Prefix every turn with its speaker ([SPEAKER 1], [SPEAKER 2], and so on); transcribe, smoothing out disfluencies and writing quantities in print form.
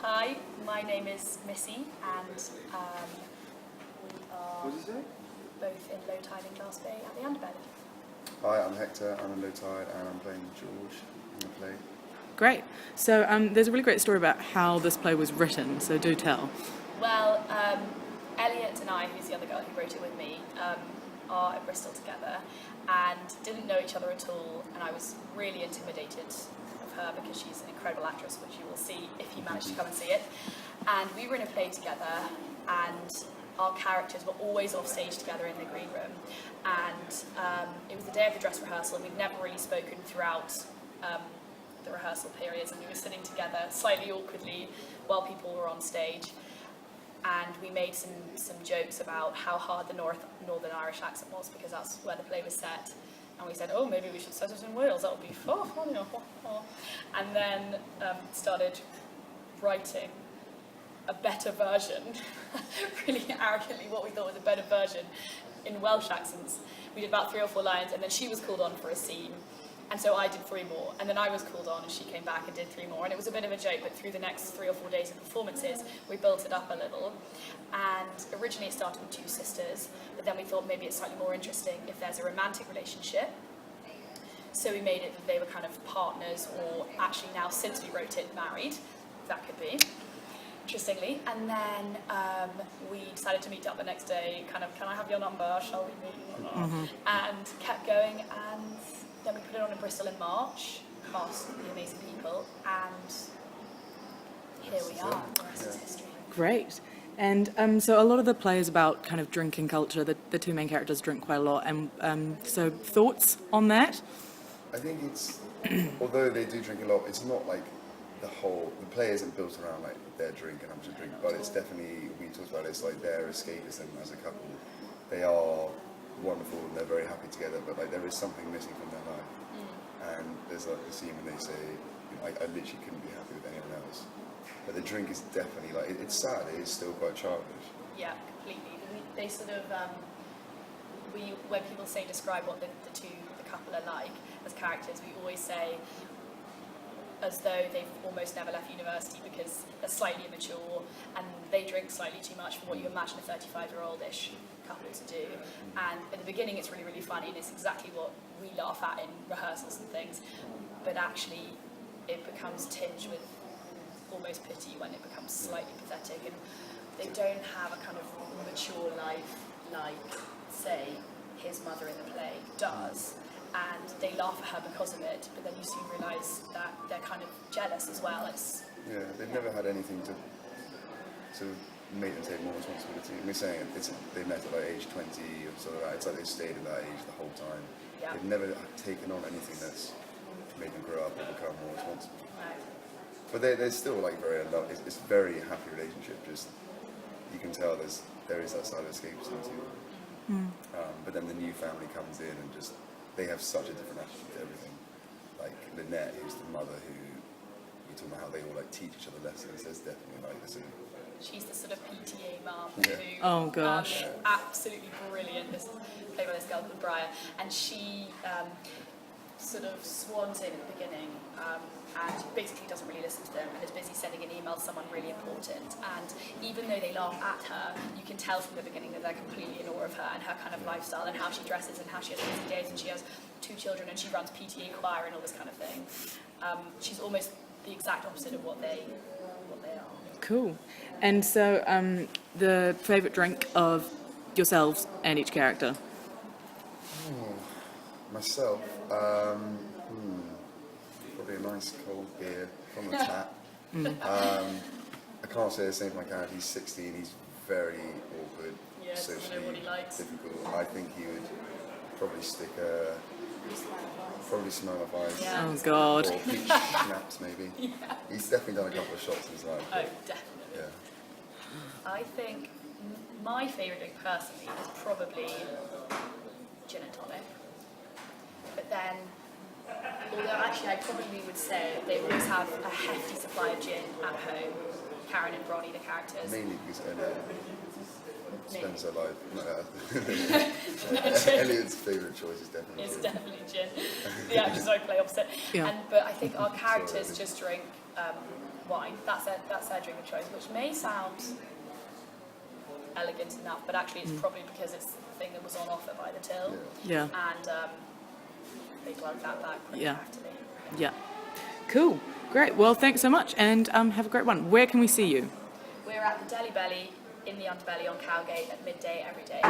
[SPEAKER 1] Hi, my name is Missy, and we are both in Low Tide in Glass Bay at the Underbelly.
[SPEAKER 2] Hi, I'm Hector, I'm in Low Tide, and I'm playing George in the play.
[SPEAKER 3] Great. So there's a really great story about how this play was written, so do tell.
[SPEAKER 1] Well, Elliot and I, who's the other girl who wrote it with me, are at Bristol together and didn't know each other at all, and I was really intimidated of her because she's an incredible actress, which you will see if you manage to come and see it. And we were in a play together, and our characters were always off stage together in the green room, and it was the day of the dress rehearsal, and we'd never really spoken throughout the rehearsal periods, and we were sitting together slightly awkwardly while people were on stage, and we made some jokes about how hard the Northern Irish accent was, because that's where the play was set. And we said, oh, maybe we should set it in Wales, that would be far funnier. And then started writing a better version, really arrogantly what we thought was a better version, in Welsh accents. We did about 3 or 4 lines, and then she was called on for a scene. And so I did 3 more, and then I was called on, and she came back and did 3 more. And it was a bit of a joke, but through the next 3 or 4 days of performances, we built it up a little. And originally it started with 2 sisters, but then we thought maybe it's slightly more interesting if there's a romantic relationship. So we made it that they were kind of partners, or actually now, since we wrote it, married. That could be, interestingly. And then we decided to meet up the next day, kind of, can I have your number, shall we meet? And kept going, and then we put it on in Bristol in March, cast the amazing people, and here we are. The rest is history.
[SPEAKER 3] Great. And so a lot of the play is about kind of drinking culture. The 2 main characters drink quite a lot. And so thoughts on that?
[SPEAKER 2] I think it's, although they do drink a lot, it's not like the play isn't built around like their drink and I'm just drink, but it's definitely, we talked about it, it's like their escapism as a couple. They are wonderful and they're very happy together, but like there is something missing from their life. And there's like the scene when they say, you know, I literally couldn't be happy with anyone else. But the drink is definitely like, it's sad, it is still quite childish.
[SPEAKER 1] Yeah, completely. They sort of, when people say describe what the couple are like as characters, we always say as though they've almost never left university because they're slightly immature and they drink slightly too much for what you imagine a 35-year-old-ish couple to do. And at the beginning it's really, really funny, and it's exactly what we laugh at in rehearsals and things, but actually it becomes tinged with almost pity when it becomes slightly pathetic, and they don't have a kind of mature life like, say, his mother in the play does, and they laugh at her because of it, but then you soon realise that they're kind of jealous as well.
[SPEAKER 2] They've never had anything to make them take more responsibility. And we're saying they met at like age 20 or sort of that. It's like they've stayed at that age the whole time.
[SPEAKER 1] Yeah.
[SPEAKER 2] They've never taken on anything that's made them grow up and become more responsible.
[SPEAKER 1] No.
[SPEAKER 2] But they're still like very love. It's a very happy relationship. Just you can tell there is that side of escapism too. But then the new family comes in and just they have such a different attitude to everything. Like Lynette, who's the mother, who you talk about how they all like teach each other lessons. There's definitely like this.
[SPEAKER 1] She's the sort of PTA mum
[SPEAKER 2] Yeah.
[SPEAKER 1] who
[SPEAKER 3] Oh, gosh.
[SPEAKER 1] absolutely brilliant. This played by this girl called Briar, and she sort of swans in at the beginning and basically doesn't really listen to them and is busy sending an email to someone really important. And even though they laugh at her, you can tell from the beginning that they're completely in awe of her and her kind of lifestyle and how she dresses and how she has busy days, and she has 2 children and she runs PTA choir and all this kind of thing. She's almost the exact opposite of what they are.
[SPEAKER 3] Cool. And so the favourite drink of yourselves and each character?
[SPEAKER 2] Myself, probably a nice cold beer from the tap. I can't say the same for my character. He's 16. He's very awkward,
[SPEAKER 1] Yeah, doesn't
[SPEAKER 2] socially
[SPEAKER 1] know what he likes.
[SPEAKER 2] difficult. I think he would probably stick probably Smirnoff Ice.
[SPEAKER 1] Yeah.
[SPEAKER 3] Oh, God.
[SPEAKER 2] Or peach schnapps, maybe.
[SPEAKER 1] Yeah.
[SPEAKER 2] He's definitely done a couple of shots in his life.
[SPEAKER 1] Oh,
[SPEAKER 2] but,
[SPEAKER 1] definitely.
[SPEAKER 2] yeah.
[SPEAKER 1] I think my favourite drink personally is probably gin and tonic. But then, although actually I probably would say they always have a hefty supply of gin at home, Karen and Bronnie, the characters.
[SPEAKER 2] Mainly because spends her life. Elliot's favourite choice is definitely
[SPEAKER 1] It's
[SPEAKER 2] gin.
[SPEAKER 1] definitely gin. The actors I play opposite.
[SPEAKER 3] Yeah.
[SPEAKER 1] But I think our characters just drink wine. That's their drink of choice, which may sound elegant enough, but actually it's probably because it's the thing that was on offer by the till.
[SPEAKER 3] Yeah.
[SPEAKER 1] And they glug that back pretty heftily.
[SPEAKER 3] Yeah. Cool. Great. Well, thanks so much, and have a great one. Where can we see you?
[SPEAKER 1] We're at the Deli Belly in the Underbelly on Cowgate at midday every day.